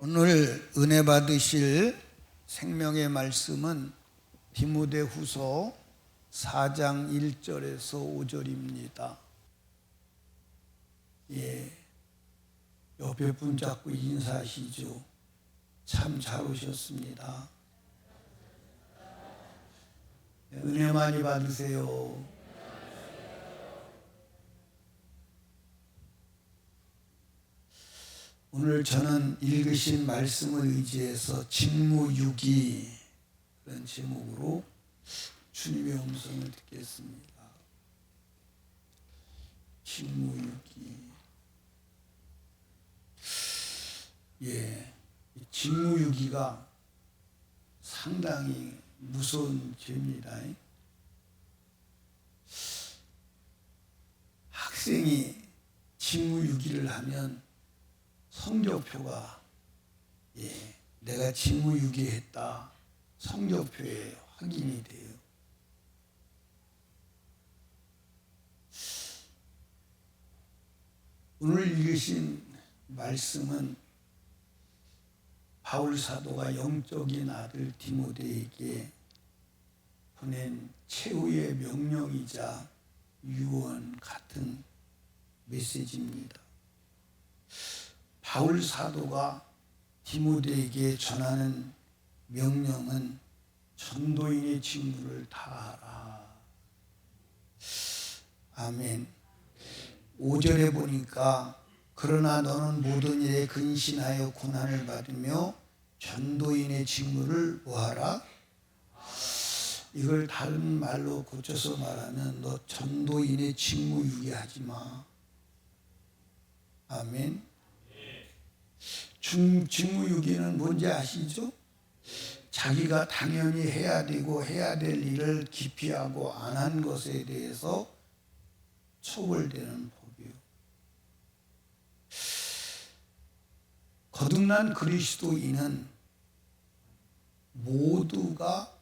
오늘 은혜 받으실 생명의 말씀은 디모데후서 4장 1절에서 5절입니다. 옆에 분 잡고 인사하시죠. 참 잘 오셨습니다. 은혜 많이 받으세요. 오늘 저는 읽으신 말씀을 의지해서 직무유기 그런 제목으로 주님의 음성을 듣겠습니다. 직무유기. 직무유기가 상당히 무서운 죄입니다. 학생이 직무유기를 하면 성적표가 내가 직무유기했다 성적표에 확인이 돼요. 오늘 읽으신 말씀은 바울 사도가 영적인 아들 디모데에게 보낸 최후의 명령이자 유언 같은 메시지입니다. 바울 사도가 디모데에게 전하는 명령은 전도인의 직무를 다하라. 아멘. 5절에 보니까 그러나 너는 모든 일에 근신하여 고난을 받으며 전도인의 직무를 뭐하라? 이걸 다른 말로 고쳐서 말하면 너 전도인의 직무 유기하지 마. 아멘. 직무유기는 뭔지 아시죠? 자기가 당연히 해야 되고 해야 될 일을 기피하고 안 한 것에 대해서 처벌되는 법이요. 거듭난 그리스도인은 모두가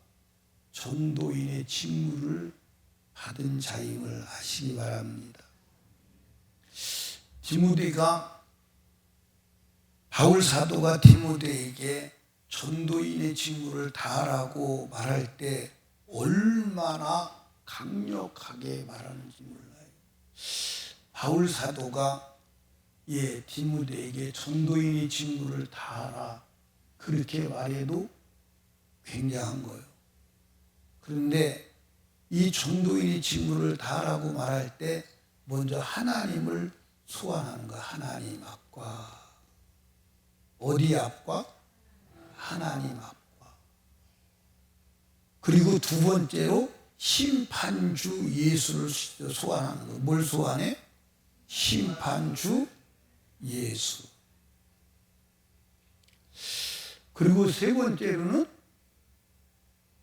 전도인의 직무를 받은 자임을 아시기 바랍니다. 바울 사도가 디모데에게 전도인의 직무를 다하라고 말할 때 얼마나 강력하게 말하는지 몰라요. 바울 사도가 디모데에게 전도인의 직무를 다하라 그렇게 말해도 굉장한 거예요. 그런데 이 전도인의 직무를 다하라고 말할 때 먼저 하나님을 소환하는 거야. 하나님 앞과 어디 앞과? 하나님 앞과. 그리고 두 번째로 심판주 예수를 소환하는 거예요. 뭘 소환해? 심판주 예수. 그리고 세 번째로는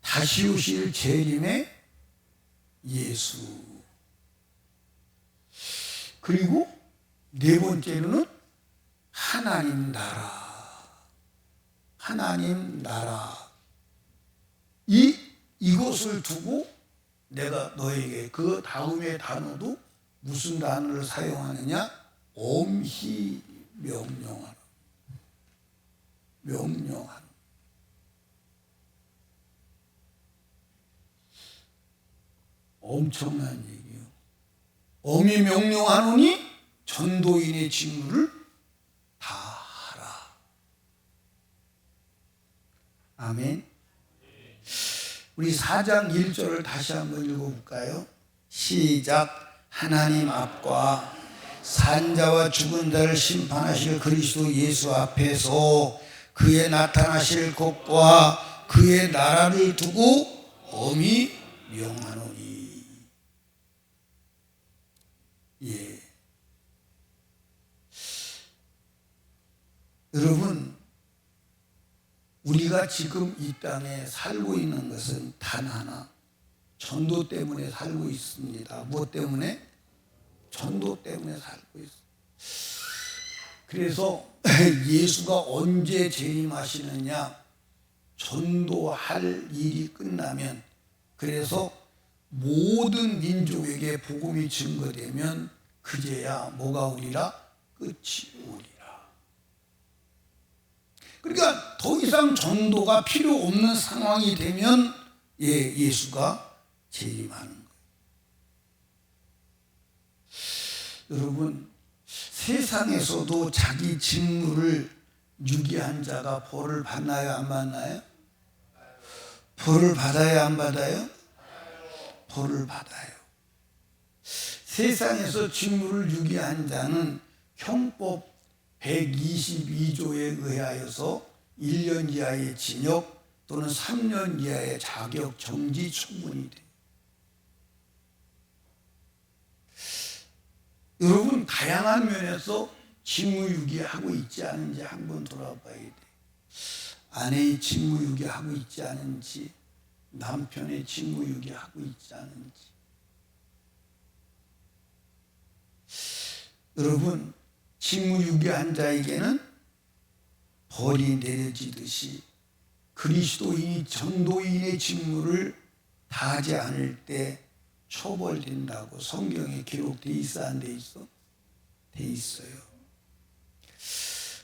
다시 오실 재림의 예수. 그리고 네 번째로는 하나님 나라. 하나님 나라. 이것을 두고 내가 너에게 그 다음의 단어도 무슨 단어를 사용하느냐? 엄히 명령하라. 명령하라. 엄청난 얘기예요. 엄히 명령하노니 전도인의 직무를 다 하라. 아멘. 우리 4장 1절을 다시 한번 읽어볼까요? 시작. 하나님 앞과 산자와 죽은 자를 심판하실 그리스도 예수 앞에서 그의 나타나실 것과 그의 나라를 두고 엄히 명하노니. 여러분, 우리가 지금 이 땅에 살고 있는 것은 단 하나, 전도 때문에 살고 있습니다. 무엇 때문에? 전도 때문에 살고 있습니다. 그래서 예수가 언제 재림하시느냐? 전도할 일이 끝나면, 그래서 모든 민족에게 복음이 증거되면 그제야 뭐가 오리라? 끝이 오리라. 그러니까 더 이상 전도가 필요 없는 상황이 되면 예수가 재림하는 거예요. 여러분, 세상에서도 자기 직무를 유기한 자가 벌을 받나요, 안 받나요? 벌을 받아요, 안 받아요? 벌을 받아요. 세상에서 직무를 유기한 자는 형법 122조에 의하여서 1년 이하의 징역 또는 3년 이하의 자격 정지 처분이 돼요. 여러분, 다양한 면에서 직무유기하고 있지 않은지 한번 돌아봐야 돼. 아내의 직무유기하고 있지 않은지, 남편의 직무유기하고 있지 않은지. 여러분, 직무유기한 자에게는 벌이 내려지듯이 그리스도인이 전도인의 직무를 다하지 않을 때 처벌된다고 성경에 기록되어 있어, 안 돼 있어? 돼 있어요.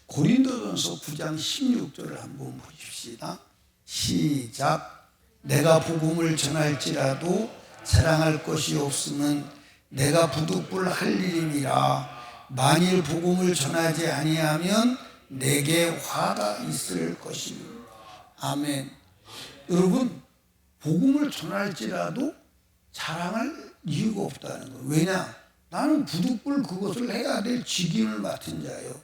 고린도전서 9장 16절을 한번 보십시다. 시작. 내가 복음을 전할지라도 자랑할 것이 없으면 내가 부득불 할 일임이라. 만일 복음을 전하지 아니하면 내게 화가 있을 것입니다. 아멘. 여러분, 복음을 전할지라도 자랑할 이유가 없다는 거예요. 왜냐? 나는 부득불 그것을 해야 될 직임을 맡은 자예요.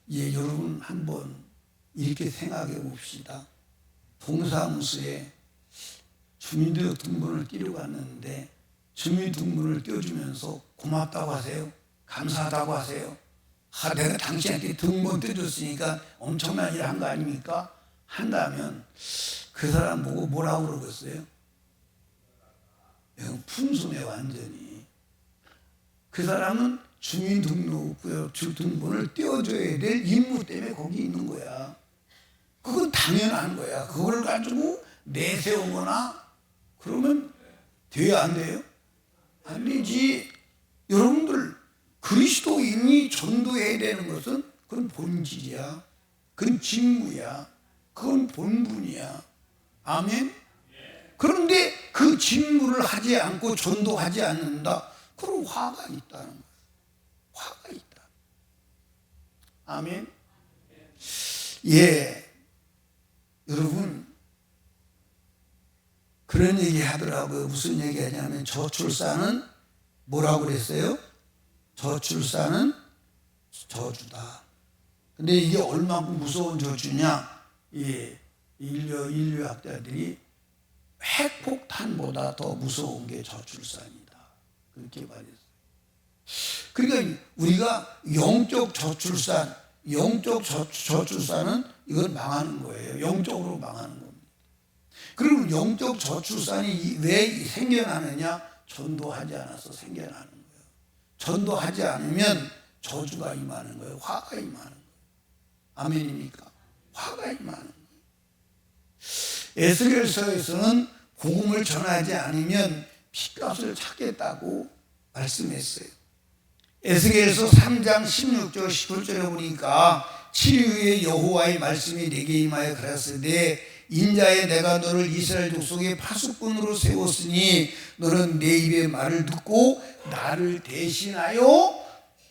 여러분 한번 이렇게 생각해 봅시다. 동사무소에 주민등록번호를 띄러 갔는데 주민등록번호를 띄워주면서 고맙다고 하세요? 감사하다고 하세요? 내가 당신한테 등본 떼줬으니까 엄청난 일 한 거 아닙니까? 한다면 그 사람 보고 뭐라고 그러겠어요? 풍수네, 완전히. 그 사람은 주민등록번호를 떼어줘야 될 임무 때문에 거기 있는 거야. 그건 당연한 거야. 그걸 가지고 내세우거나 그러면 돼야 안 돼요? 안 되지. 여러분들, 그리스도인이 전도해야 되는 것은 그건 본질이야. 그건 직무야. 그건 본분이야. 아멘? 그런데 그 직무를 하지 않고 전도하지 않는다. 그럼 화가 있다는 거예요. 화가 있다. 아멘? 여러분, 그런 얘기 하더라고요. 무슨 얘기 하냐면 저출산은 뭐라고 그랬어요? 저출산은 저주다. 근데 이게 얼마큼 무서운 저주냐? 인류학자들이 핵폭탄보다 더 무서운 게 저출산이다. 그렇게 말했어요. 그러니까 우리가 영적 저출산은 이건 망하는 거예요. 영적으로 망하는 겁니다. 그럼 영적 저출산이 왜 생겨나느냐? 전도하지 않아서 생겨나는 거예요. 전도하지 않으면 저주가 임하는 거예요. 화가 임하는 거예요. 아멘입니까? 화가 임하는 거예요. 에스겔서에서는 복음을 전하지 않으면 핏값을 찾겠다고 말씀했어요. 에스겔서 3장 16절 17절에 보니까 7일 후에 여호와의 말씀이 내게 임하여 가라사대 인자에 내가 너를 이스라엘 족속의 파수꾼으로 세웠으니 너는 내 입의 말을 듣고 나를 대신하여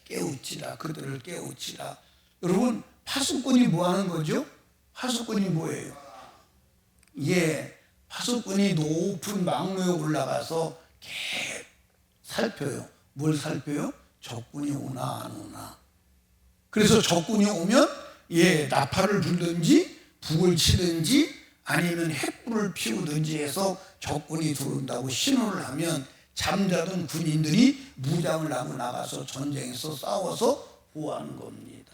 깨우치라. 그들을 깨우치라. 여러분, 파수꾼이 뭐 하는 거죠? 파수꾼이 뭐예요? 파수꾼이 높은 망루에 올라가서 살펴요. 뭘 살펴요? 적군이 오나 안 오나. 그래서 적군이 오면 나팔을 불든지 북을 치든지 아니면 횃불을 피우든지 해서 적군이 들어온다고 신호를 하면 잠자던 군인들이 무장을 하고 나가서 전쟁에서 싸워서 보호하는 겁니다.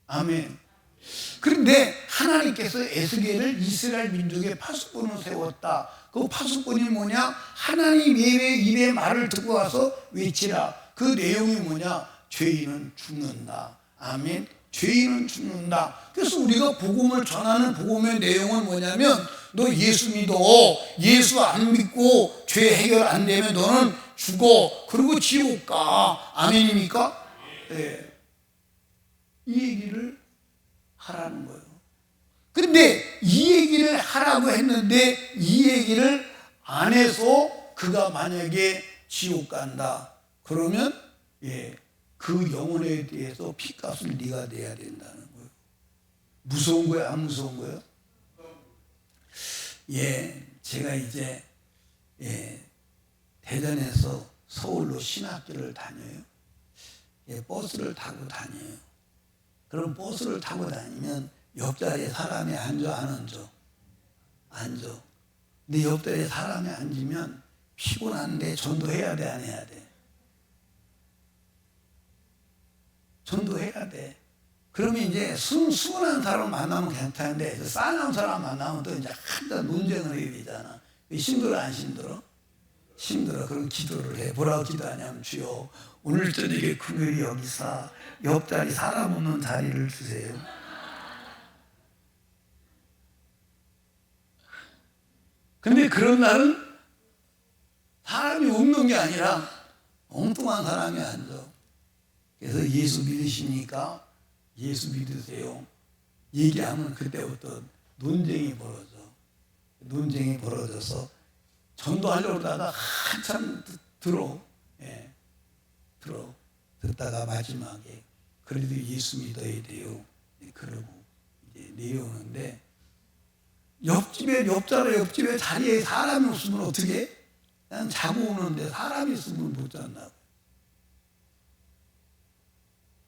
아멘. 그런데 하나님께서 에스겔을 이스라엘 민족의 파수꾼으로 세웠다. 그 파수꾼이 뭐냐? 하나님의 입의 말을 듣고 와서 외치라. 그 내용이 뭐냐? 죄인은 죽는다. 아멘. 죄인은 죽는다. 그래서 우리가 복음을 전하는 복음의 내용은 뭐냐면 너 예수 믿어. 예수 안 믿고 죄 해결 안 되면 너는 죽어. 그리고 지옥 가. 아멘입니까? 이 얘기를 하라는 거예요. 그런데 이 얘기를 하라고 했는데 이 얘기를 안 해서 그가 만약에 지옥 간다 그러면 그 영혼에 대해서 피값을 네가 내야 된다는 거예요. 무서운 거예요, 안 무서운 거예요? 제가 이제 대전에서 서울로 신학교를 다녀요. 버스를 타고 다녀요. 그럼 버스를 타고 다니면 옆자리에 사람이 앉아 안 앉아? 앉아. 근데 옆자리에 사람이 앉으면 피곤한데 전도해야 돼, 안 해야 돼? 전도해야 돼. 그러면 이제 순한 사람 만나면 괜찮은데 싸나운 사람 만나면 또 이제 한잔 논쟁을 해야 되잖아. 힘들어 안 힘들어? 힘들어. 그럼 기도를 해. 뭐라고 기도하냐면 주여 오늘 저녁에 금요일에 여기서 옆자리 사람 없는 자리를 주세요. 근데 그런 날은 사람이 없는 게 아니라 엉뚱한 사람이 앉아. 그래서 예수 믿으십니까? 예수 믿으세요. 얘기하면 그때부터 논쟁이 벌어져서 전도하려고 하다가 한참 듣다가 마지막에 그래도 예수 믿어야 돼요. 그러고 이제 내려오는데 옆집에 자리에 사람이 없으면 어떻게? 난 자고 오는데 사람이 있으면 못 잔다고.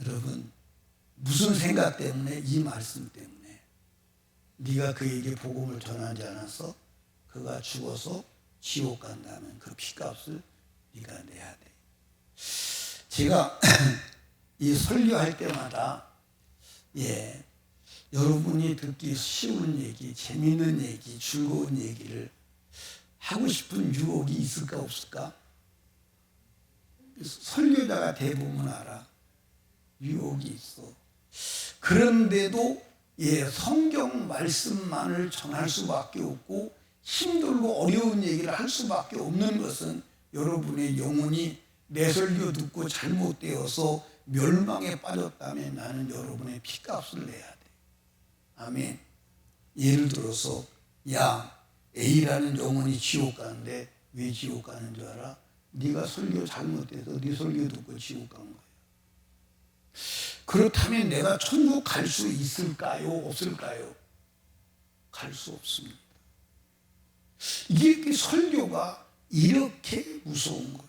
여러분 무슨 생각 때문에? 이 말씀 때문에. 네가 그에게 복음을 전하지 않았어? 그가 죽어서 지옥 간다면 그 피값을 네가 내야 돼. 제가 이 설교할 때마다 여러분이 듣기 쉬운 얘기, 재미있는 얘기, 즐거운 얘기를 하고 싶은 유혹이 있을까 없을까? 설교자가 대부분 알아. 유혹이 있어. 그런데도 성경 말씀만을 전할 수밖에 없고 힘들고 어려운 얘기를 할 수밖에 없는 것은 여러분의 영혼이 내 설교 듣고 잘못되어서 멸망에 빠졌다면 나는 여러분의 피값을 내야 돼. 아멘. 예를 들어서 A라는 영혼이 지옥 가는데 왜 지옥 가는 줄 알아? 네가 설교 잘못돼서 네 설교 듣고 지옥 간 거야. 그렇다면 내가 천국 갈 수 있을까요? 없을까요? 갈 수 없습니다. 이게 설교가 이렇게 무서운 거예요.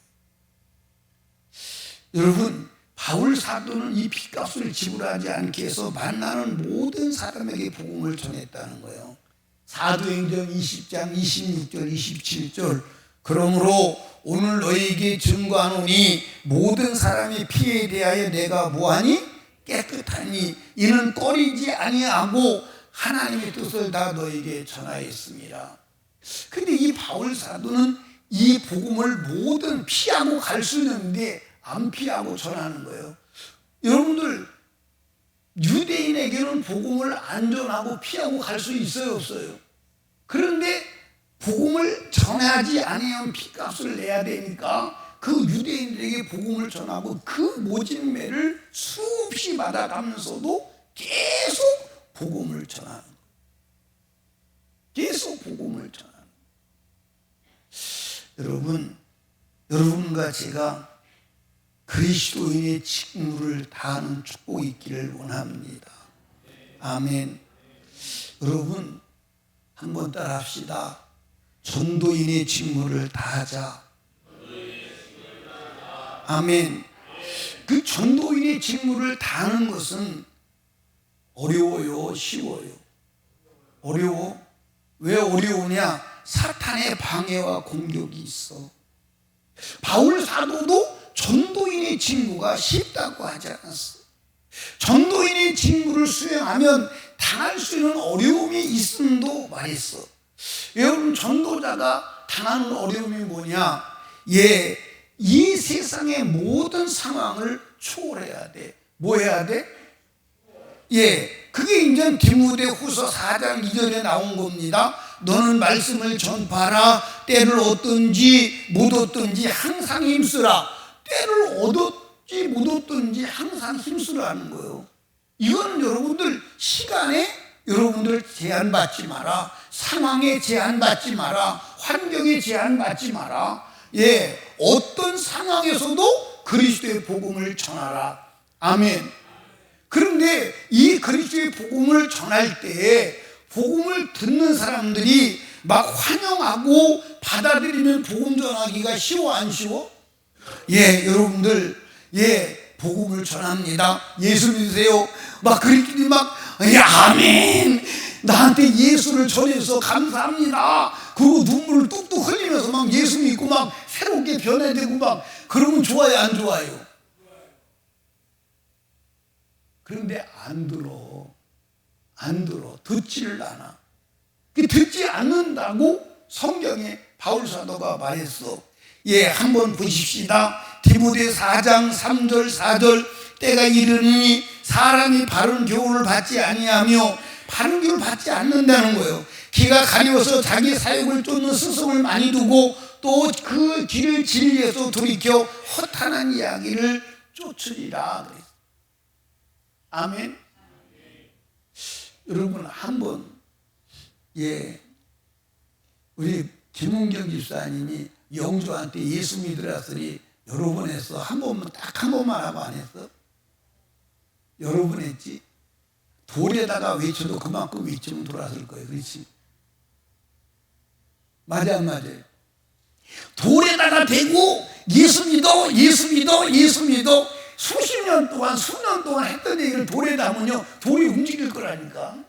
여러분 바울 사도는 이 피값을 지불하지 않게 해서 만나는 모든 사람에게 복음을 전했다는 거예요. 사도행전 20장 26절 27절 그러므로 오늘 너희에게 증거하노니 모든 사람의 피에 대하여 내가 뭐하니? 깨끗하니 이는 꺼리지 아니하고 하나님의 뜻을 다 너희에게 전하였습니다. 근데 이 바울 사도는 이 복음을 모든 피하고 갈 수 있는데 안 피하고 전하는 거예요. 여러분들 유대인에게는 복음을 안 전하고 피하고 갈 수 있어요 없어요? 그런데 복음을 전하지 아니하면 피값을 내야 되니까 그 유대인들에게 복음을 전하고 그 모진 매를 수없이 받아가면서도 계속 복음을 전하는 거예요. 계속 복음을 전하는 거예요. 여러분과 제가 그리스도인의 직무를 다하는 축복이 있기를 원합니다. 아멘. 여러분 한번 따라 합시다. 전도인의 직무를 다하자. 아멘. 그 전도인의 직무를 다하는 것은 어려워요? 쉬워요? 어려워? 왜 어려우냐? 사탄의 방해와 공격이 있어. 바울 사도도 전도인의 직무가 쉽다고 하지 않았어. 전도인의 직무를 수행하면 당할 수 있는 어려움이 있음도 말했어. 여러분 전도자가 당하는 어려움이 뭐냐? 이 세상의 모든 상황을 초월해야 돼. 뭐 해야 돼? 그게 이제 디모데후서 4장 2절에 나온 겁니다. 너는 말씀을 전파하라. 때를 얻든지 못 얻든지 항상 힘쓰라. 때를 얻었지 못 얻든지 항상 힘쓰라는 거예요. 이거는 여러분들 시간에 여러분들 제한받지 마라. 상황에 제한받지 마라. 환경에 제한받지 마라. 어떤 상황에서도 그리스도의 복음을 전하라. 아멘. 그런데 이 그리스도의 복음을 전할 때에 복음을 듣는 사람들이 막 환영하고 받아들이면 복음 전하기가 쉬워, 안 쉬워? 여러분들, 복음을 전합니다. 예수 믿으세요. 막 그리스도인이 막, 아멘. 나한테 예수를 전해서 감사합니다. 그리고 눈물을 뚝뚝 흘리면서 막 예수 믿고 막 새롭게 변화되고 막 그러면 좋아요, 안 좋아요? 그런데 안 들어. 듣지를 않아. 듣지 않는다고 성경에 바울 사도가 말했어. 한번 보십시다. 디모데 4장 3절 4절 때가 이르니 사람이 바른 교훈을 받지 아니하며 바른 교훈을 받지 않는다는 거예요. 기가 가려워서 자기 사역을 쫓는 스승을 많이 두고 또 그 길을 진리에서 돌이켜 허탄한 이야기를 쫓으리라 그랬어요. 아멘. 여러분 한번 우리 김은경 집사님이 영주한테 예수 믿으라더니 여러 번 했어. 한 번만 딱 한 번만 하고 안 했어? 여러 번 했지. 돌에다가 외쳐도 그만큼 외치면 돌아설 거예요. 그렇지? 맞아 안 맞아요? 돌에다가 대고 예수 믿어 수십 년 동안 수년 동안 했던 얘기를 돌에 담으면 돌이 움직일 거라니까.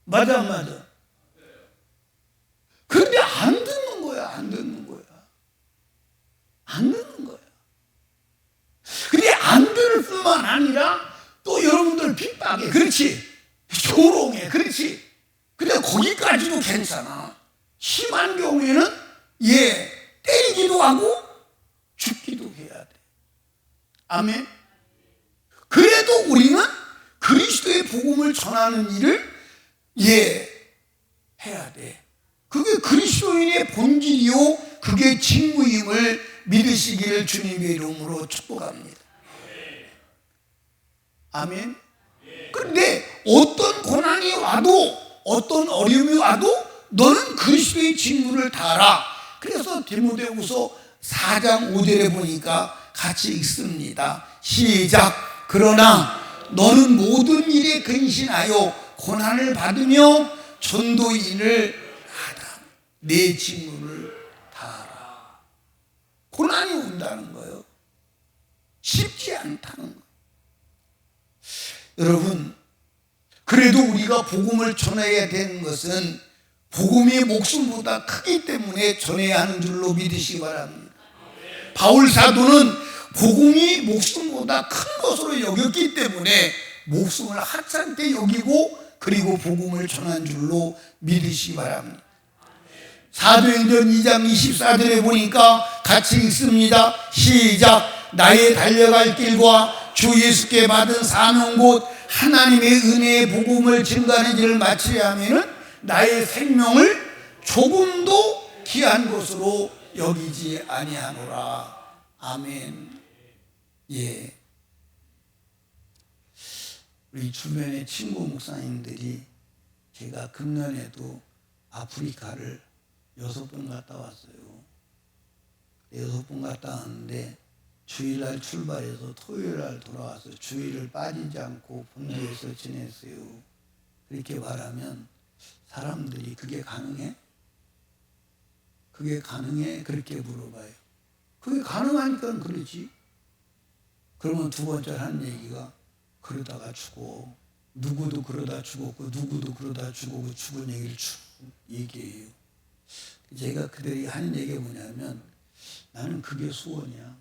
맞아 안 맞아? 그런데 안 듣는 거야. 근데 안 들을 뿐만 아니라 또 여러분들 핍박해. 그렇지? 조롱해. 그렇지? 근데 거기까지도 괜찮아. 심한 경우에는 때리기도 하고 죽기도 해야 돼. 아멘. 그래도 우리는 그리스도의 복음을 전하는 일을 해야 돼. 그게 그리스도인의 본질이요 그게 직무임을 믿으시기를 주님의 이름으로 축복합니다. 아멘. 그런데 어떤 고난이 와도 어떤 어려움이 와도 너는 그리스도의 직무를 다하라. 그래서 디모데후서 4장 5절에 보니까 같이 읽습니다. 시작. 그러나 너는 모든 일에 근신하여 고난을 받으며 전도인을 하다. 내 직무를 다하라. 고난이 온다는 거예요. 쉽지 않다는 거예요. 여러분, 그래도 우리가 복음을 전해야 되는 것은 복음이 목숨보다 크기 때문에 전해야 하는 줄로 믿으시기 바랍니다. 바울 사도는 복음이 목숨보다 큰 것으로 여겼기 때문에 목숨을 하찮게 여기고 그리고 복음을 전한 줄로 믿으시기 바랍니다. 사도행전 2장 24절에 보니까 같이 읽습니다. 시작. 나의 달려갈 길과 주 예수께 받은 사명 곧 하나님의 은혜의 복음을 증거하는 일을 마치려 하면은 나의 생명을 조금도 귀한 것으로 여기지 아니하노라. 아멘. 우리 주변의 친구 목사님들이 제가 금년에도 아프리카를 6번 갔다 왔어요. 6번 갔다 왔는데 주일날 출발해서 토요일날 돌아와서 주일을 빠지지 않고 본교에서 지냈어요. 그렇게 말하면 사람들이 그게 가능해? 그게 가능해? 그렇게 물어봐요. 그게 가능하니까 그러지. 그러면 두 번째 한 얘기가 그러다가 죽어. 누구도 그러다 죽었고 누구도 그러다 죽었고 죽은 얘기를 쭉 얘기해요. 제가 그들이 하는 얘기가 뭐냐면 나는 그게 소원이야.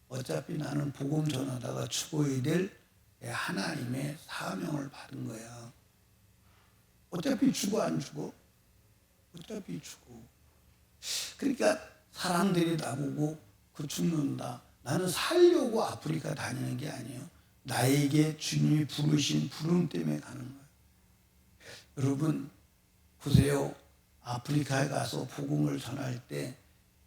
어차피 나는 복음 전하다가 죽어야 될 하나님의 사명을 받은 거야. 어차피 죽어 안 죽어? 어차피 죽어. 그러니까 사람들이 나보고 그 죽는다. 나는 살려고 아프리카 다니는 게 아니에요. 나에게 주님이 부르신 부름 때문에 가는 거예요. 여러분 보세요. 아프리카에 가서 복음을 전할 때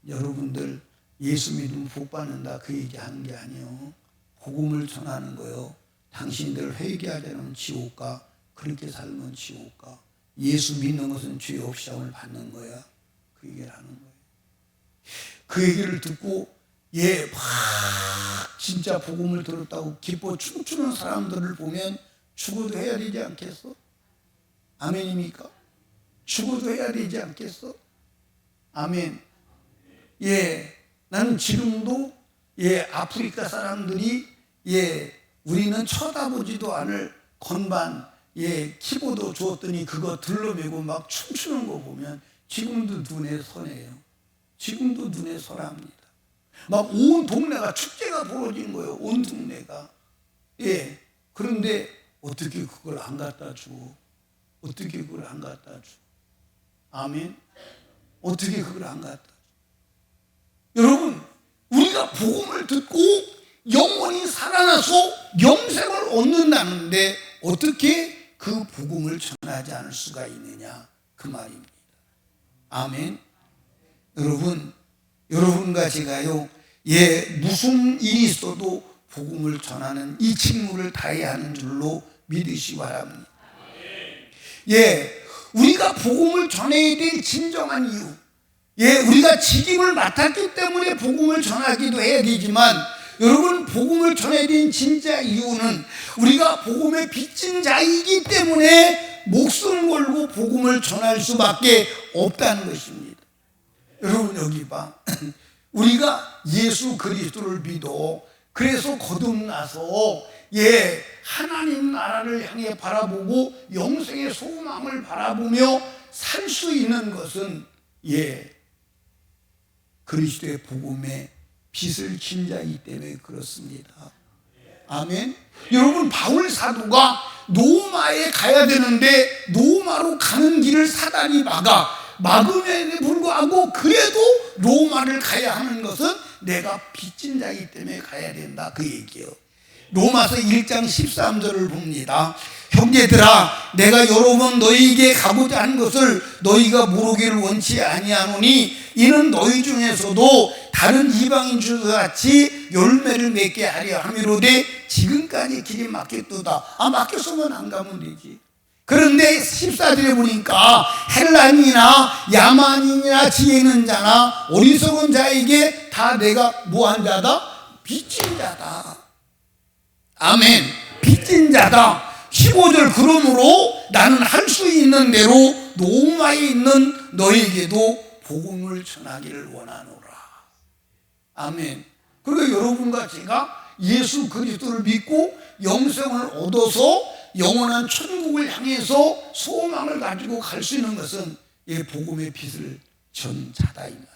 여러분들 예수 믿으면 복 받는다 그 얘기 하는 게 아니에요. 복음을 전하는 거예요. 당신들 회개하자는 지옥가, 그렇게 살면 지옥가, 예수 믿는 것은 죄 없이 함을 받는 거야. 그 얘기를 하는 거예요. 그 얘기를 듣고 막 진짜 복음을 들었다고 기뻐 춤추는 사람들을 보면 죽어도 해야 되지 않겠어? 아멘입니까? 죽어도 해야 되지 않겠어? 아멘. 나는 지금도 아프리카 사람들이 우리는 쳐다보지도 않을 건반 키보드 주었더니 그거 들러매고 막 춤추는 거 보면 지금도 눈에 선해요. 지금도 눈에 선합니다. 막 온 동네가 축제가 벌어진 거예요. 온 동네가. 그런데 어떻게 그걸 안 갖다 줘? 어떻게 그걸 안 갖다 줘? 아멘. 어떻게 그걸 안 갖다 줘? 여러분, 우리가 복음을 듣고 영원히 살아나서 영생을 얻는다는데 어떻게 그 복음을 전하지 않을 수가 있느냐, 그 말입니다. 아멘. 여러분과 제가요, 무슨 일이 있어도 복음을 전하는 이 직무를 다해야 하는 줄로 믿으시기 바랍니다. 우리가 복음을 전해야 될 진정한 이유, 우리가 직임을 맡았기 때문에 복음을 전하기도 해야 되지만, 여러분, 복음을 전해야 될 진짜 이유는 우리가 복음의 빚진 자이기 때문에 목숨 걸고 복음을 전할 수밖에 없다는 것입니다. 여러분, 여기 봐. 우리가 예수 그리스도를 믿어. 그래서 거듭나서 하나님 나라를 향해 바라보고 영생의 소망을 바라보며 살 수 있는 것은 그리스도의 복음의 빚을 진 자이기 때문에 그렇습니다. 아멘. 여러분, 바울 사도가 로마에 가야 되는데 로마로 가는 길을 사단이 막음에도 불구하고 그래도 로마를 가야 하는 것은 내가 빚진 자이기 때문에 가야 된다, 그 얘기예요. 로마서 1장 13절을 봅니다. 형제들아, 내가 여러 번 너희에게 가고자 한 것을 너희가 모르기를 원치 아니하노니 이는 너희 중에서도 다른 이방인들과 같이 열매를 맺게 하려 함이로되 지금까지 길이 막혔도다. 막혔으면 안 가면 되지. 그런데 14절에 보니까 헬라인이나 야만인이나 지혜 있는 자나 어리석은 자에게 다 내가 뭐한 자다? 빚진 자다. 아멘. 빚진 자다. 15절, 그러므로 나는 할 수 있는 대로 로마에 있는 너에게도 복음을 전하기를 원하노라. 아멘. 그리고 여러분과 제가 예수 그리스도를 믿고 영생을 얻어서 영원한 천국을 향해서 소망을 가지고 갈 수 있는 것은 복음의 빚을 전 자다, 이 말이에요.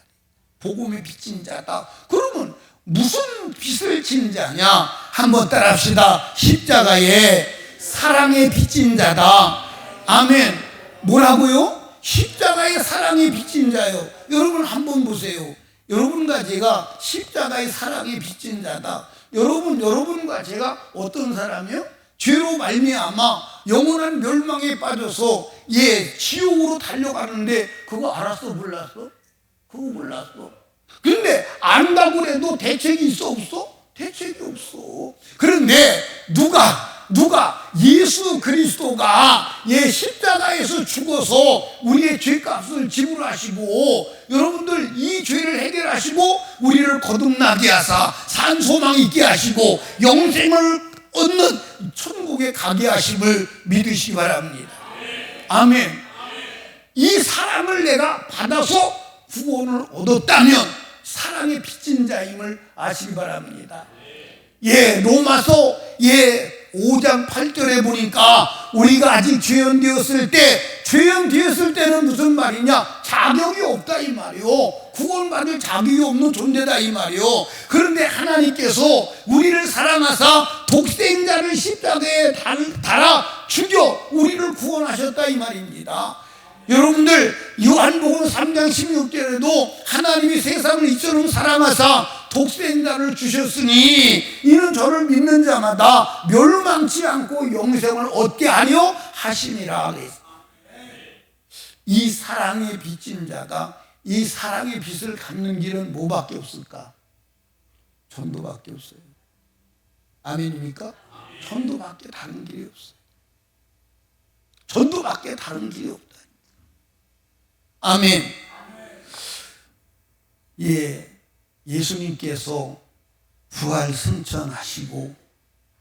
복음의 빚진 자다. 그러면 무슨 빚을 진 자냐? 한번 따라합시다. 십자가의 사랑의 빚진 자다. 아멘. 뭐라고요? 십자가의 사랑의 빚진 자요. 여러분 한번 보세요. 여러분과 제가 십자가의 사랑의 빚진 자다. 여러분과 제가 어떤 사람이요? 죄로 말미암아 영원한 멸망에 빠져서 지옥으로 달려가는데 그거 알았어, 몰랐어? 그거 몰랐어. 근데 안다고 해도 대책이 있어, 없어? 대책이 없어. 그런데 누가 예수 그리스도가 십자가에서 죽어서 우리의 죄값을 지불하시고 여러분들 이 죄를 해결하시고 우리를 거듭나게 하사 산 소망 있게 하시고 영생을 얻는 천국에 가게 하심을 믿으시기 바랍니다. 아멘. 이 사랑을 내가 받아서 구원을 얻었다면 사랑의 빚진 자임을 아시기 바랍니다. 로마서 5장 8절에 보니까 우리가 아직 죄인 되었을 때는 무슨 말이냐? 자격이 없다, 이 말이요. 구원받을 자격이 없는 존재다, 이 말이요. 그런데 하나님께서 우리를 사랑하사 독생자를 십자가에 달아 죽여 우리를 구원하셨다, 이 말입니다. 여러분들, 요한복음 3장 16절에도 하나님이 세상을 이처럼 사랑하사 독생자를 주셨으니 이는 저를 믿는 자마다 멸망치 않고 영생을 얻게 하려 하심이라. 이 사랑의 빚진 자가 이 사랑의 빚을 갚는 길은 뭐밖에 없을까? 전도밖에 없어요. 아멘입니까? 전도밖에 다른 길이 없어요. 전도밖에 다른 길이 없다. 아멘. 예, 예수님께서 부활 승천하시고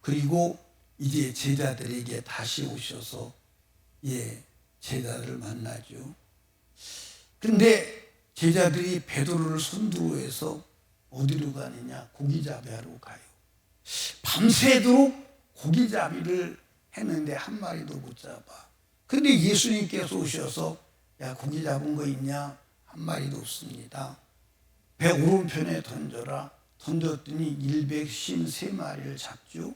그리고 이제 제자들에게 다시 오셔서 제자들을 만나죠. 근데 제자들이 베드로를 선두로 해서 어디로 가느냐? 고기잡이하러 가요. 밤새도록 고기잡이를 했는데 한 마리도 못 잡아. 근데 예수님께서 오셔서 야, 고기 잡은 거 있냐? 한 마리도 없습니다. 배 오른편에 던져라. 던졌더니 153마리를 잡죠.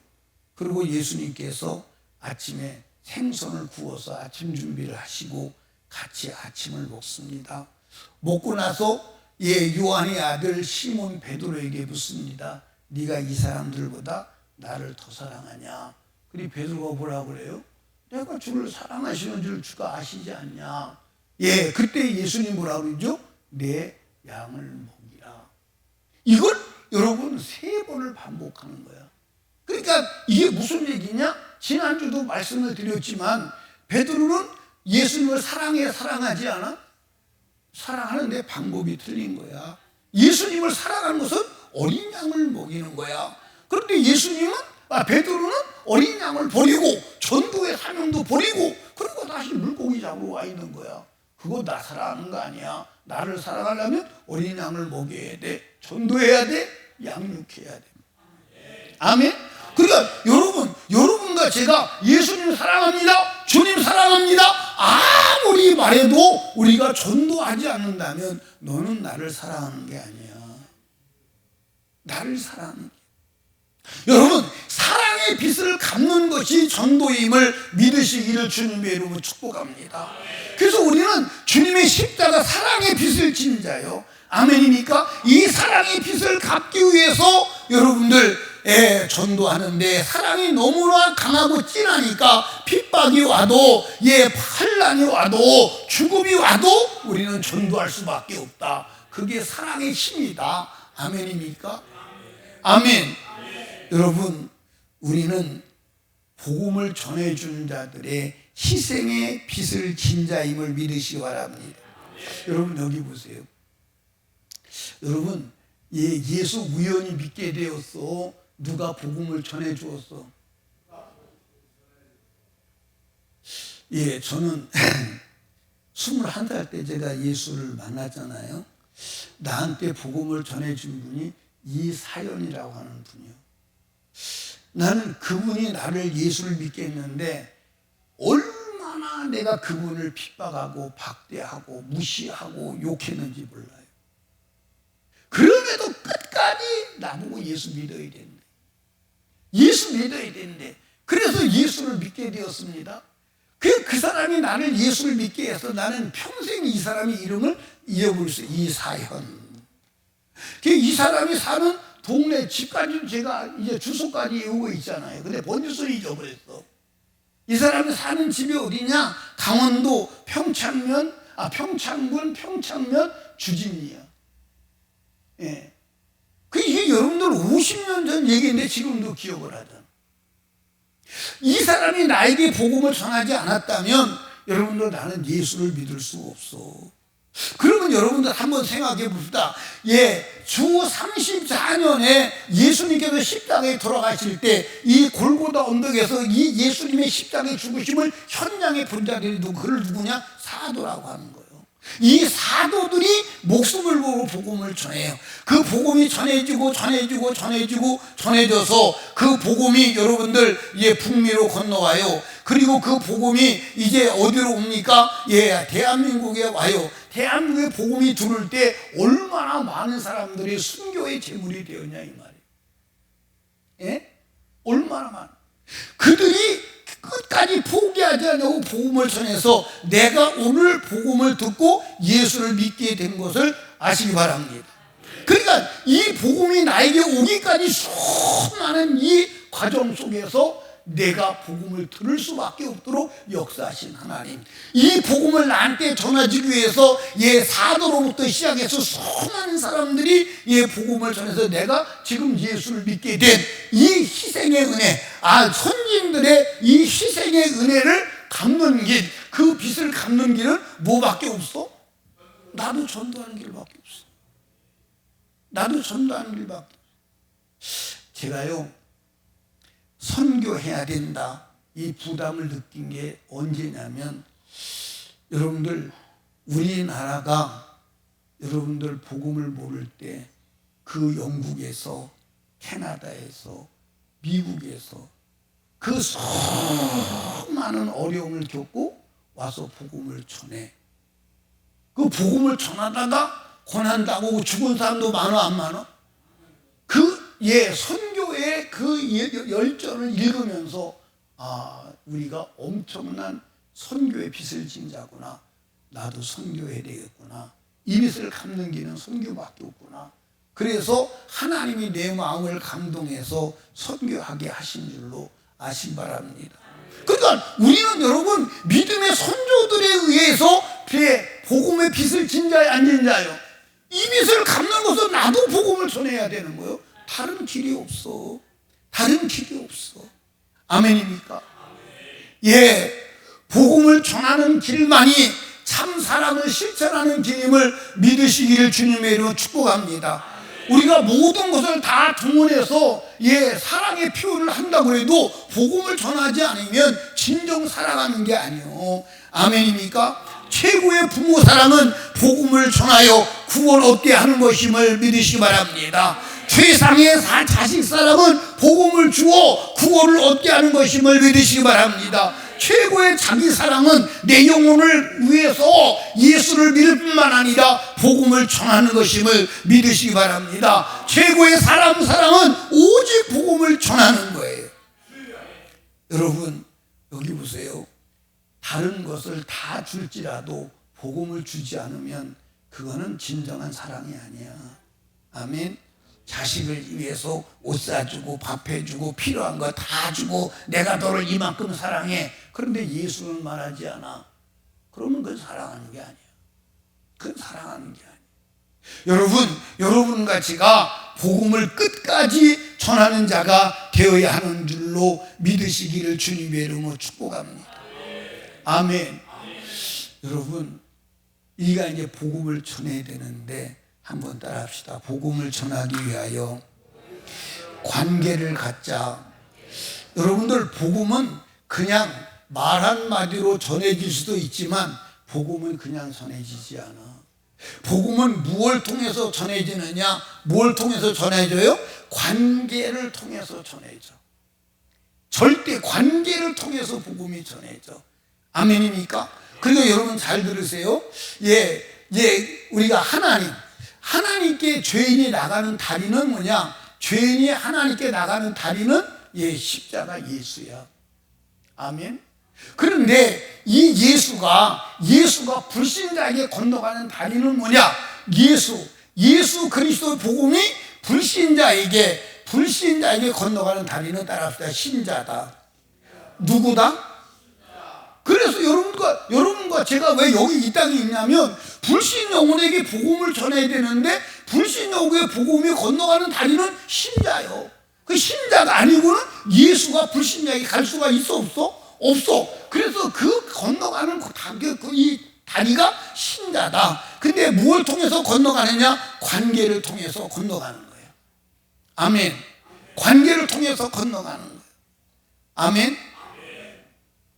그리고 예수님께서 아침에 생선을 구워서 아침 준비를 하시고 같이 아침을 먹습니다. 먹고 나서 요한의 아들 시몬 베드로에게 묻습니다. 네가 이 사람들보다 나를 더 사랑하냐? 그리고 베드로가 뭐라고 그래요? 내가 주를 사랑하시는 줄 주가 아시지 않냐? 그때 예수님 뭐라고 그러죠? 내 양을 먹이라. 이걸 여러분 3번을 반복하는 거야. 그러니까 이게 무슨 얘기냐? 지난주도 말씀을 드렸지만 베드로는 예수님을 사랑해 사랑하지 않아? 사랑하는데 방법이 틀린 거야. 예수님을 사랑하는 것은 어린 양을 먹이는 거야. 그런데 베드로는 어린 양을 버리고 전도의 사명도 버리고 그리고 다시 물고기 잡으러 와 있는 거야. 그거 나 사랑하는 거 아니야. 나를 사랑하려면 어린 양을 먹여야 돼. 전도해야 돼. 양육해야 돼. 아멘. 그러니까 여러분과 제가 예수님 사랑합니다. 주님 사랑합니다. 아무리 말해도 우리가 전도하지 않는다면 너는 나를 사랑하는 게 아니야. 나를 사랑하는 게. 여러분, 사랑의 빛을 갚는 것이 전도임을 믿으시기를 주님의 이름으로 축복합니다. 그래서 우리는 주님의 십자가 사랑의 빛을 진 자요. 아멘입니까? 이 사랑의 빛을 갚기 위해서 여러분들 전도하는데 사랑이 너무나 강하고 진하니까 핍박이 와도 환난이 와도 죽음이 와도 우리는 전도할 수밖에 없다. 그게 사랑의 힘이다. 아멘입니까? 아멘. 여러분, 우리는 복음을 전해주는 자들의 희생의 빛을 진 자임을 믿으시기 바랍니다. 여러분 여기 보세요. 여러분 예수 우연히 믿게 되었어? 누가 복음을 전해주었어? 저는 21살 때 제가 예수를 만났잖아요. 나한테 복음을 전해준 분이 이사연이라고 하는 분이요. 나는 그분이 나를 예수를 믿게 했는데 얼마나 내가 그분을 핍박하고 박대하고 무시하고 욕했는지 몰라요. 그럼에도 끝까지 나보고 예수 믿어야 되는데 예수 믿어야 되는데 그래서 예수를 믿게 되었습니다. 그 사람이 나를 예수를 믿게 해서 나는 평생 이 사람의 이름을 잊어버릴 수 있어요. 이사현. 이 사람이 사는 동네 집까지 제가 이제 주소까지 외우고 있잖아요. 근데 번주소를 잊어버렸어. 이 사람이 사는 집이 어디냐? 강원도 평창군 평창면 주진이야. 이게 여러분들 50년 전 얘기인데 지금도 기억을 하잖아. 이 사람이 나에게 복음을 전하지 않았다면 여러분들 나는 예수를 믿을 수 없어. 그러면 여러분들 한번 생각해 봅시다. 주 34년에 예수님께서 십자가에 돌아가실 때 이 골고다 언덕에서 이 예수님의 십자가에 죽으심을 현장에 본 자들이 그를 누구냐? 사도라고 하는 거예요. 이 사도들이 목숨을 걸고 복음을 전해요. 그 복음이 전해져서 그 복음이 여러분들 북미로 건너와요. 그리고 그 복음이 이제 어디로 옵니까? 대한민국에 와요. 대한민국에 복음이 들어올 때 얼마나 많은 사람들이 순교의 제물이 되었냐 이 말이에요. 얼마나 많아. 그들이 끝까지 포기하지 않고 복음을 전해서 내가 오늘 복음을 듣고 예수를 믿게 된 것을 아시기 바랍니다. 그러니까 이 복음이 나에게 오기까지 수많은 이 과정 속에서 내가 복음을 들을 수밖에 없도록 역사하신 하나님, 이 복음을 나한테 전하기 위해서 사도로부터 시작해서 수많은 사람들이 복음을 전해서 내가 지금 예수를 믿게 된 이 희생의 은혜, 선진들의 이 희생의 은혜를 갚는 길, 그 빚을 갚는 길은 뭐밖에 없어? 나도 전도하는 길밖에 없어. 나도 전도하는 길밖에 없어. 제가요, 선교해야 된다, 이 부담을 느낀 게 언제냐면, 여러분들, 우리나라가 여러분들 복음을 모를 때 그 영국에서, 캐나다에서, 미국에서 그 수많은 어려움을 겪고 와서 복음을 전해. 그 복음을 전하다가 고난당하고 죽은 사람도 많아, 안 많아? 선교의 그 열전을 읽으면서 우리가 엄청난 선교의 빚을 진 자구나. 나도 선교해야 되겠구나. 이 빚을 갚는 길은 선교밖에 없구나. 그래서 하나님이 내 마음을 감동해서 선교하게 하신 줄로 아신 바랍니다. 그러니까 우리는 여러분, 믿음의 선조들에 의해서 복음의 빚을 진 자요, 안 진 자요? 이 빚을 갚는 것은 나도 복음을 전해야 되는 거예요. 다른 길이 없어. 다른 길이 없어. 아멘입니까? 복음을 전하는 길만이 참 사랑을 실천하는 길임을 믿으시기를 주님의 이름으로 축복합니다. 우리가 모든 것을 다 동원해서 사랑의 표현을 한다고 해도 복음을 전하지 않으면 진정 사랑하는 게 아니에요. 아멘입니까? 최고의 부모 사랑은 복음을 전하여 구원 얻게 하는 것임을 믿으시기 바랍니다. 최상의 자식 사랑은 복음을 주어 구원을 얻게 하는 것임을 믿으시기 바랍니다. 최고의 자기 사랑은 내 영혼을 위해서 예수를 믿을 뿐만 아니라 복음을 전하는 것임을 믿으시기 바랍니다. 최고의 사랑은 오직 복음을 전하는 거예요. 여러분, 여기 보세요. 다른 것을 다 줄지라도 복음을 주지 않으면 그거는 진정한 사랑이 아니야. 아멘. 자식을 위해서 옷 사주고 밥 해주고 필요한 거 다 주고 내가 너를 이만큼 사랑해. 그런데 예수는 말하지 않아. 그러면 그건 사랑하는 게 아니야. 그건 사랑하는 게 아니야. 여러분과 제가 복음을 끝까지 전하는 자가 되어야 하는 줄로 믿으시기를 주님의 이름으로 축복합니다. 아멘. 여러분, 우리가 이제 복음을 전해야 되는데 한번 따라합시다. 복음을 전하기 위하여 관계를 갖자. 여러분들, 복음은 그냥 말 한마디로 전해질 수도 있지만 복음은 그냥 전해지지 않아. 복음은 무엇을 통해서 전해지느냐? 뭘 통해서 전해져요? 관계를 통해서 전해져. 절대 관계를 통해서 복음이 전해져. 아멘입니까? 그리고 여러분 잘 들으세요. 우리가 하나님께 죄인이 나가는 다리는 뭐냐? 죄인이 하나님께 나가는 다리는 십자가 예수야. 아멘. 그런데 이 예수가 불신자에게 건너가는 다리는 뭐냐? 예수 그리스도의 복음이 불신자에게 건너가는 다리는 따라합시다. 신자다. 누구다? 그래서 여러분과 제가 왜 여기 이 땅에 있냐면 불신 영혼에게 복음을 전해야 되는데 불신 영혼의 복음이 건너가는 다리는 신자요. 그 신자가 아니고는 예수가 불신자에게 갈 수가 있어, 없어? 없어. 그래서 그 건너가는 이 다리가 신자다. 근데 뭘 통해서 건너가느냐? 관계를 통해서 건너가는 거예요. 아멘. 관계를 통해서 건너가는 거예요. 아멘.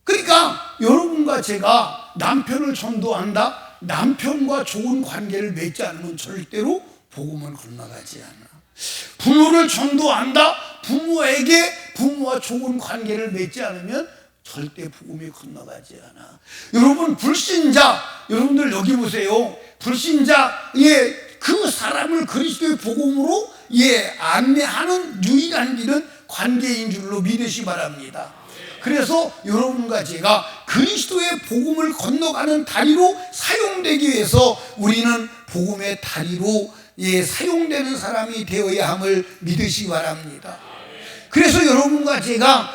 그러니까 여러분과 제가 남편을 전도한다, 남편과 좋은 관계를 맺지 않으면 절대로 복음은 건너가지 않아. 부모를 전도한다, 부모와 좋은 관계를 맺지 않으면 절대 복음이 건너가지 않아. 여러분, 여러분들 여기 보세요. 불신자의 그 사람을 그리스도의 복음으로 안내하는 유일한 길은 관계인 줄로 믿으시 바랍니다. 그래서 여러분과 제가 그리스도의 복음을 건너가는 다리로 사용되기 위해서 우리는 복음의 다리로 사용되는 사람이 되어야 함을 믿으시기 바랍니다. 그래서 여러분과 제가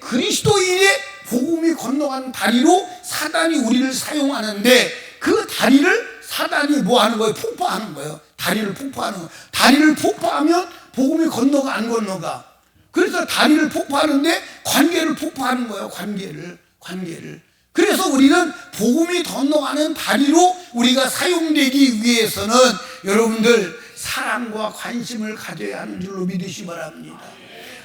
그리스도인의 복음이 건너가는 다리로 사단이 우리를 사용하는데, 그 다리를 사단이 뭐 하는 거예요? 폭파하는 거예요. 다리를 폭파하는 거예요. 다리를 폭파하면 복음이 건너가 안 건너가? 그래서 다리를 폭파하는데 관계를 폭파하는 거예요. 관계를. 그래서 우리는 복음이 건너가는 다리로 우리가 사용되기 위해서는 여러분들 사랑과 관심을 가져야 하는 줄로 믿으시 바랍니다.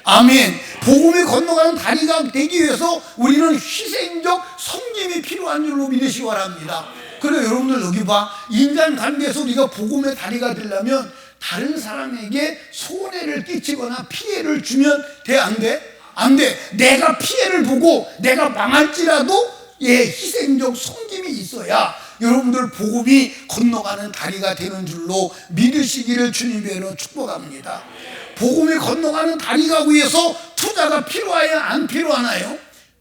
아멘. 복음이 건너가는 다리가 되기 위해서 우리는 희생적 섬김이 필요한 줄로 믿으시 바랍니다. 그래서 여러분들 여기 봐, 인간관계에서 우리가 복음의 다리가 되려면 다른 사람에게 손해를 끼치거나 피해를 주면 돼? 안 돼? 안 돼. 내가 피해를 보고 내가 망할지라도 희생적 섬김이 있어야 여러분들 복음이 건너가는 다리가 되는 줄로 믿으시기를 주님으로 축복합니다. 복음이 건너가는 다리가 위해서 투자가 필요해요? 안 필요하나요?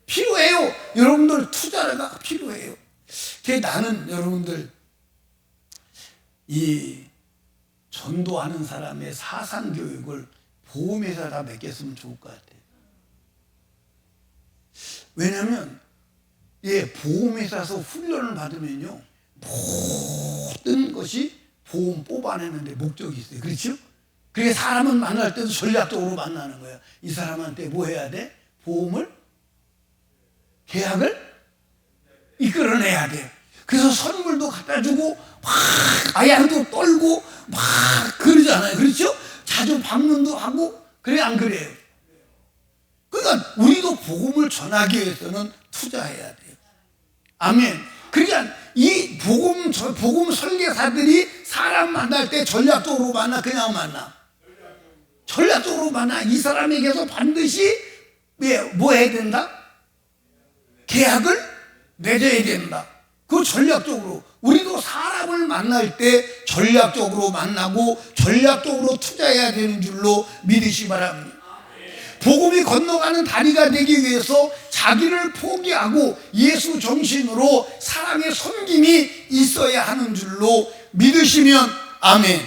필요해요. 여러분들 투자가 필요해요. 나는 여러분들 이 전도하는 사람의 사상교육을 보험회사에다 맡겼으면 좋을 것 같아요. 왜냐하면 보험회사에서 훈련을 받으면요, 모든 것이 보험 뽑아내는 데 목적이 있어요. 그렇죠? 그게 사람을 만날 때도 전략적으로 만나는 거예요. 이 사람한테 뭐 해야 돼? 보험을, 계약을 이끌어내야 돼. 그래서 선물도 갖다 주고 막 아야도 떨고 막 그러잖아요. 그렇죠? 자주 방문도 하고. 그래 안 그래요? 그러니까 우리도 복음을 전하기 위해서는 투자해야 돼요. 아멘. 그러니까 이 복음 설계사들이 사람 만날 때 전략적으로 만나, 그냥 만나? 전략적으로 만나. 이 사람에게서 반드시 뭐 해야 된다? 계약을 맺어야 된다. 그 전략적으로. 우리도 사람을 만날 때 전략적으로 만나고 전략적으로 투자해야 되는 줄로 믿으시 바랍니다. 복음이 건너가는 다리가 되기 위해서 자기를 포기하고 예수 정신으로 사랑의 섬김이 있어야 하는 줄로 믿으시면 아멘.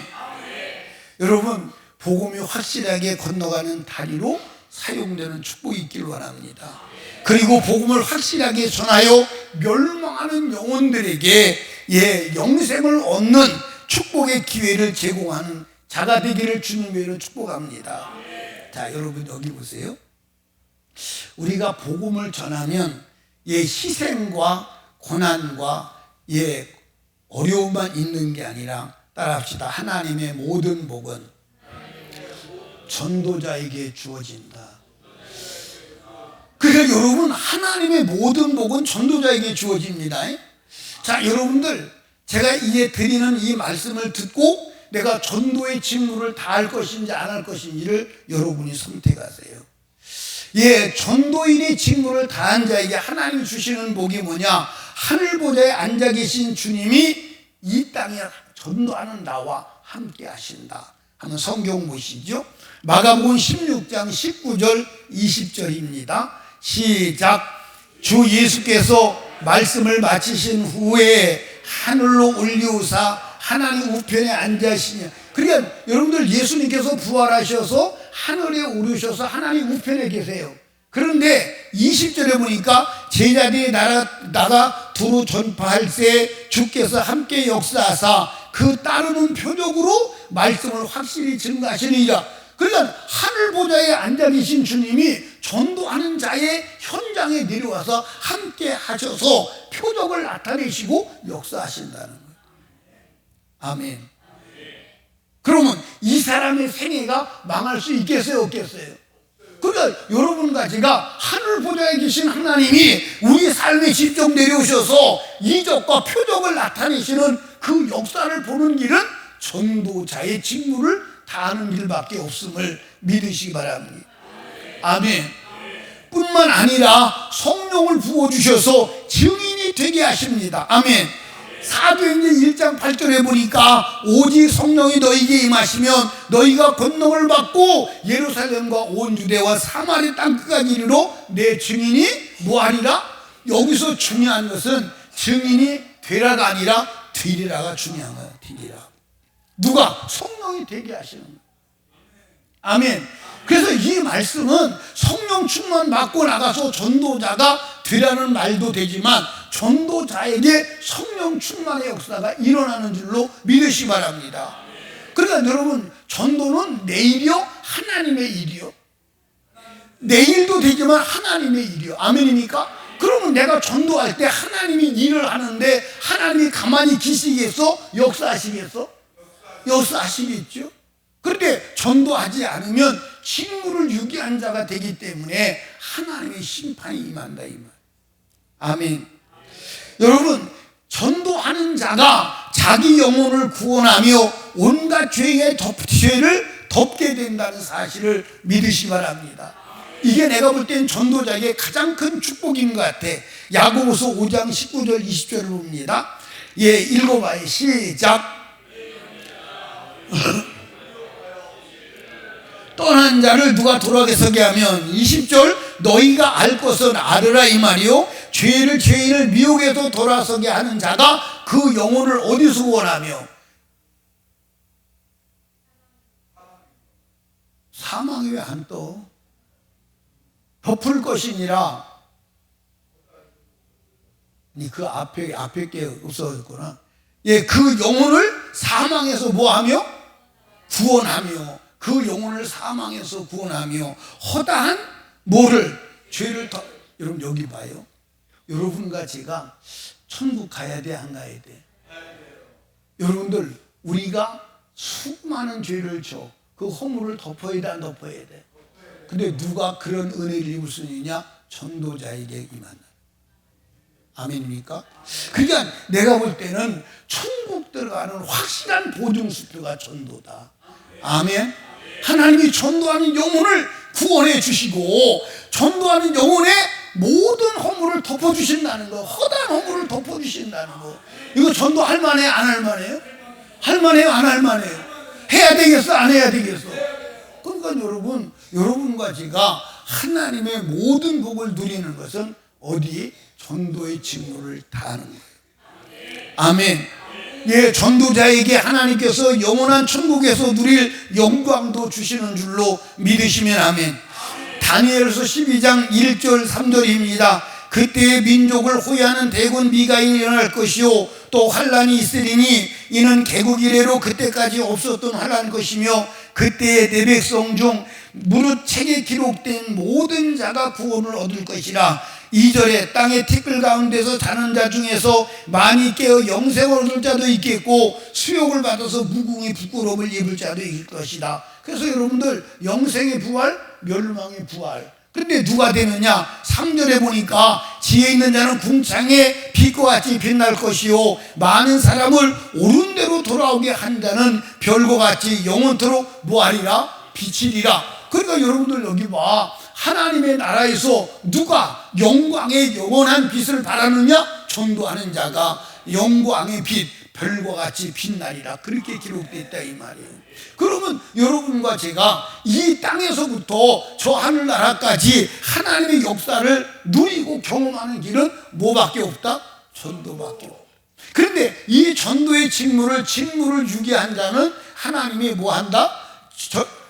여러분, 복음이 확실하게 건너가는 다리로 사용되는 축복이 있길 바랍니다. 그리고 복음을 확실하게 전하여 멸망하는 영혼들에게 영생을 얻는 축복의 기회를 제공하는 자가 되기를 주님으로 축복합니다. 자, 여러분 여기 보세요. 우리가 복음을 전하면 희생과 고난과 어려움만 있는 게 아니라, 따라합시다. 하나님의 모든 복은 전도자에게 주어진다. 그러니까 여러분, 하나님의 모든 복은 전도자에게 주어집니다. 자, 여러분들, 제가 드리는 이 말씀을 듣고 내가 전도의 직무를 다할 것인지 안 할 것인지를 여러분이 선택하세요. 전도인의 직무를 다한 자에게 하나님 주시는 복이 뭐냐? 하늘 보좌에 앉아 계신 주님이 이 땅에 전도하는 나와 함께 하신다. 한번 성경 보시죠. 마가복음 16장 19절 20절입니다. 시작. 주 예수께서 말씀을 마치신 후에 하늘로 올리우사 하나님 우편에 앉으시냐. 그러니까 여러분들, 예수님께서 부활하셔서 하늘에 오르셔서 하나님 우편에 계세요. 그런데 20절에 보니까 제자들이 나가 두루 전파할세 주께서 함께 역사하사 그 따르는 표적으로 말씀을 확실히 증거하시니라. 그러니까 하늘 보좌에 앉아 계신 주님이 전도하는 자의 현장에 내려와서 함께 하셔서 표적을 나타내시고 역사하신다는 거예요. 아멘. 그러면 이 사람의 생애가 망할 수 있겠어요, 없겠어요? 그러니까 여러분과 제가 하늘 보좌에 계신 하나님이 우리 삶에 직접 내려오셔서 이적과 표적을 나타내시는 그 역사를 보는 길은 전도자의 직무를 다하는 길밖에 없음을 믿으시기 바랍니다. 아멘. 뿐만 아니라 성령을 부어주셔서 증인이 되게 하십니다. 아멘. 사도행전 1장 8절에 보니까 오직 성령이 너희에게 임하시면 너희가 권능을 받고 예루살렘과 온 유대와 사마리 땅끝까지 이르러 내 증인이 뭐하리라? 여기서 중요한 것은 증인이 되라가 아니라 되리라가 중요한 거예요. 되리라. 누가? 성령이 되게 하시는 거예요. 아멘. 그래서 이 말씀은 성령 충만 받고 나가서 전도자가 되라는 말도 되지만 전도자에게 성령 충만의 역사가 일어나는 줄로 믿으시 바랍니다. 그러니까 여러분, 전도는 내일이요 하나님의 일이요, 내일도 되지만 하나님의 일이요. 아멘입니까? 그러면 내가 전도할 때 하나님이 일을 하는데 하나님이 가만히 계시겠어? 역사하시겠어? 역사하시겠죠. 그런데 전도하지 않으면 직무를 유기한 자가 되기 때문에 하나님의 심판이 임한다, 이 말. 아멘. 여러분, 전도하는 자가 자기 영혼을 구원하며 온갖 죄를 덮게 된다는 사실을 믿으시 바랍니다. 이게 내가 볼 땐 전도자에게 가장 큰 축복인 것 같아. 야고보서 5장 19절 20절을 봅니다. 예, 읽어봐요. 시작. 떠난 자를 누가 돌아서게 하면, 20절, 너희가 알 것은 알으라 이 말이요, 죄인을 미혹에서 돌아서게 하는 자가 그 영혼을 어디서 구원하며 사망에 왜 안 떠? 덮을 것이니라. 그 앞에 게 없어졌구나. 예, 그 영혼을 사망에서 뭐하며? 구원하며. 그 영혼을 사망에서 구원하며 허다한 뭐를? 죄를 여러분 여기 봐요. 여러분과 제가 천국 가야 돼, 안 가야 돼? 여러분들, 우리가 수많은 죄를 져. 그 허물을 덮어야 돼, 안 덮어야 돼? 근데 누가 그런 은혜를 입을 수 있느냐? 전도자에게 임한다. 아멘입니까? 그러니까 내가 볼 때는 천국 들어가는 확실한 보증수표가 전도다. 아멘. 하나님이 전도하는 영혼을 구원해 주시고 전도하는 영혼의 모든 허물을 덮어주신다는 거, 허다한 허물을 덮어주신다는 거. 이거 전도할 만해요, 안 할 만해요? 할 만해요, 안 할 만해요? 해야 되겠어, 안 해야 되겠어? 그러니까 여러분과 제가 하나님의 모든 복을 누리는 것은 어디? 전도의 직무를 다하는 거예요. 아멘. 예, 전도자에게 하나님께서 영원한 천국에서 누릴 영광도 주시는 줄로 믿으시면 아멘. 다니엘서 12장 1절 3절입니다. 그때의 민족을 호위하는 대군 미가이 일어날 것이요 또 환란이 있으리니 이는 개국 이래로 그때까지 없었던 환란 것이며 그때의 내 백성 중 무릇 책에 기록된 모든 자가 구원을 얻을 것이라. 2절에 땅의 티끌 가운데서 자는 자 중에서 많이 깨어 영생을 얻을 자도 있겠고 수욕을 받아서 무궁의 부끄러움을 입을 자도 있을 것이다. 그래서 여러분들, 영생의 부활, 멸망의 부활. 그런데 누가 되느냐? 3절에 보니까 지혜 있는 자는 궁창의 빛과 같이 빛날 것이요 많은 사람을 옳은 대로 돌아오게 한 자는 별과 같이 영원토록 뭐하리라? 비치리라. 그러니까 여러분들 여기 봐. 하나님의 나라에서 누가 영광의 영원한 빛을 바라느냐? 전도하는 자가 영광의 빛, 별과 같이 빛나리라. 그렇게 기록되어 있다 이 말이에요. 그러면 여러분과 제가 이 땅에서부터 저 하늘나라까지 하나님의 역사를 누리고 경험하는 길은 뭐밖에 없다? 전도밖에 없다. 그런데 이 전도의 직무를 유기한 자는 하나님이 뭐한다?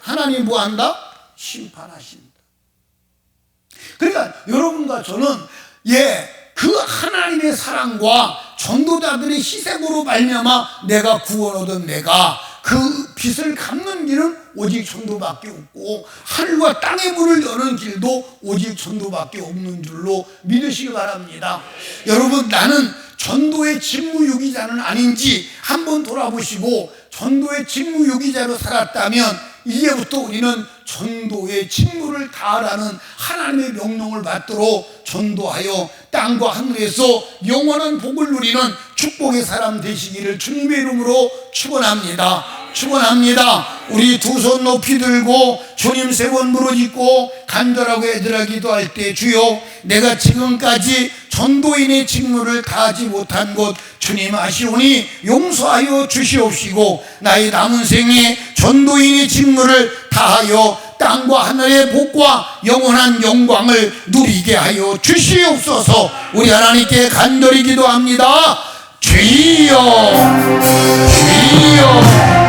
하나님이 뭐한다? 심판하신다. 그러니까 여러분과 저는 그 하나님의 사랑과 전도자들의 희생으로 말미암아 내가 구원 얻은 내가 그 빚을 갚는 길은 오직 전도밖에 없고 하늘과 땅의 문을 여는 길도 오직 전도밖에 없는 줄로 믿으시기 바랍니다. 여러분, 나는 전도의 직무유기자는 아닌지 한번 돌아보시고 전도의 직무유기자로 살았다면 이제부터 우리는 전도의 직무를 다하라는 하나님의 명령을 받도록 전도하여 땅과 하늘에서 영원한 복을 누리는 축복의 사람 되시기를 주님의 이름으로 축원합니다. 축원합니다. 우리 두 손 높이 들고 주님 3번 무릎짓고 간절하고 애절하게 기도할 때, 주여, 내가 지금까지 전도인의 직무를 다하지 못한 것 주님 아시오니 용서하여 주시옵시고 나의 남은 생에 전도인의 직무를 다하여 땅과 하늘의 복과 영원한 영광을 누리게 하여 주시옵소서. 우리 하나님께 간절히 기도합니다. 주여, 주여.